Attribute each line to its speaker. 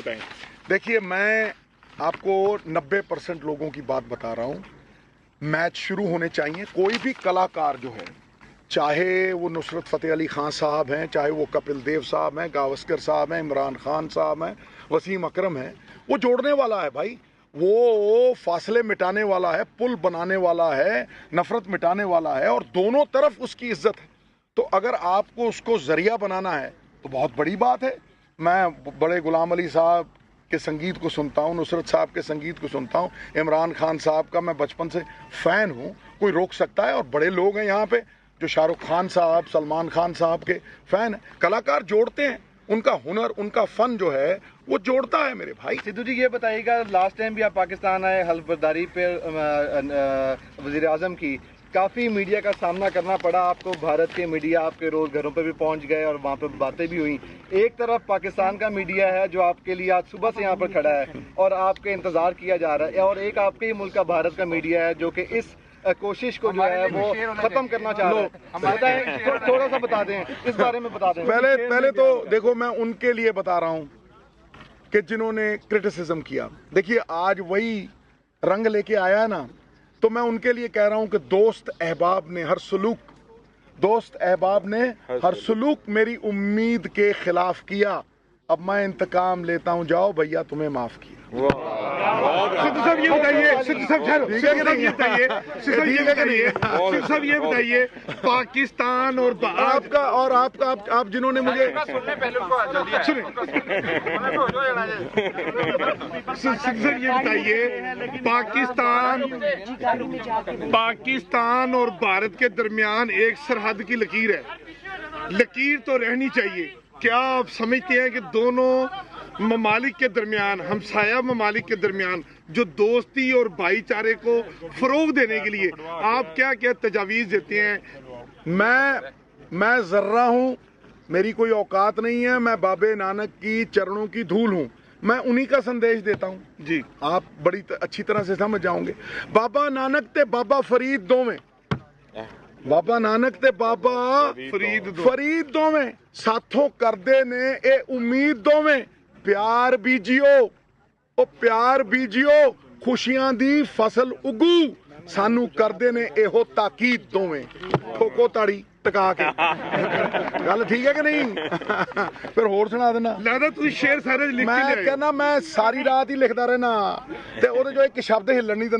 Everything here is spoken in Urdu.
Speaker 1: بتائیں. دیکھیے میں آپ کو 90% لوگوں کی بات بتا رہا ہوں. میچ شروع ہونے چاہیے. کوئی بھی کلاکار جو ہے, چاہے وہ نصرت فتح علی خان صاحب ہیں, چاہے وہ کپل دیو صاحب ہیں, گاوسکر صاحب ہیں, عمران خان صاحب ہیں, وسیم اکرم ہیں, وہ جوڑنے والا ہے بھائی. وہ فاصلے مٹانے والا ہے, پل بنانے والا ہے, نفرت مٹانے والا ہے, اور دونوں طرف اس کی عزت ہے. تو اگر آپ کو اس کو ذریعہ بنانا ہے تو بہت بڑی بات ہے. میں بڑے غلام علی صاحب کے سنگیت کو سنتا ہوں, نصرت صاحب کے سنگیت کو سنتا ہوں, عمران خان صاحب کا میں بچپن سے فین ہوں. کوئی روک سکتا ہے؟ اور بڑے لوگ ہیں یہاں پہ جو شاہ رخ خان صاحب, سلمان خان صاحب کے فین ہیں. کلاکار جوڑتے ہیں, ان کا ہنر, ان کا فن جو ہے وہ جوڑتا ہے میرے بھائی.
Speaker 2: سدھو جی یہ بتائیے گا, لاسٹ ٹائم بھی آپ پاکستان آئے, حلف برداری پہ وزیر اعظم کی, کافی میڈیا کا سامنا کرنا پڑا آپ کو. بھارت کے میڈیا آپ کے روز گھروں پہ بھی پہنچ گئے اور وہاں پہ باتیں بھی ہوئیں. ایک طرف پاکستان کا میڈیا ہے جو آپ کے لیے آج صبح سے یہاں پر کھڑا ہے اور آپ کا انتظار کیا جا رہا ہے, اور ایک آپ کے ہی ملک کا بھارت کا میڈیا ہے جو کہ اس کوشش کو جو ہے وہ ختم کرنا چاہ رہا ہے. تھوڑا سا بتا دیں اس بارے میں, بتا دیں.
Speaker 1: پہلے تو دیکھو میں ان کے لیے بتا رہا ہوں کہ جنہوں نے کرٹیسزم کیا. دیکھیے آج وہی رنگ لے کے آیا ہے نا, تو میں ان کے لیے کہہ رہا ہوں کہ دوست احباب نے ہر سلوک میری امید کے خلاف کیا. اب میں انتقام لیتا ہوں, جاؤ بھیا تمہیں معاف کیا.
Speaker 3: سدھو صاحب یہ بتائیے پاکستان اور
Speaker 1: آپ جنہوں نے مجھے
Speaker 3: یہ بتائیے, پاکستان اور بھارت کے درمیان ایک سرحد کی لکیر ہے. لکیر تو رہنی چاہیے. کیا آپ سمجھتے ہیں کہ دونوں ممالک کے درمیان, ہمسایہ ممالک کے درمیان جو دوستی اور بھائی چارے کو فروغ دینے کے لیے آپ کیا کیا تجاویز دیتے ہیں؟
Speaker 1: میں ذرہ ہوں, میری کوئی اوقات نہیں ہے. میں بابے نانک کی چرنوں کی دھول ہوں. میں انہی کا سندیش دیتا ہوں.
Speaker 3: جی
Speaker 1: آپ بڑی اچھی طرح سے سمجھ جاؤں گے. بابا نانک تے بابا فرید دوویں, بابا نانک تے بابا فرید دوویں ساتھوں کردے نے اے امید دوویں. پیار بیجیو, او پیار بیجیو, خوشیاں دی فصل اگو, سانو کردے نے ایہو تاکید دوویں. ٹھوکو تاڑی ٹکا کے. گل ٹھیک ہے کہ نہیں؟ پھر ہور سنا دینا.
Speaker 3: لہذا تسی شعر سارے لکھ کے
Speaker 1: میں کہنا میں ساری رات ہی لکھدا رہنا تے او جو ایک شبد ہلن نہیں دیندا.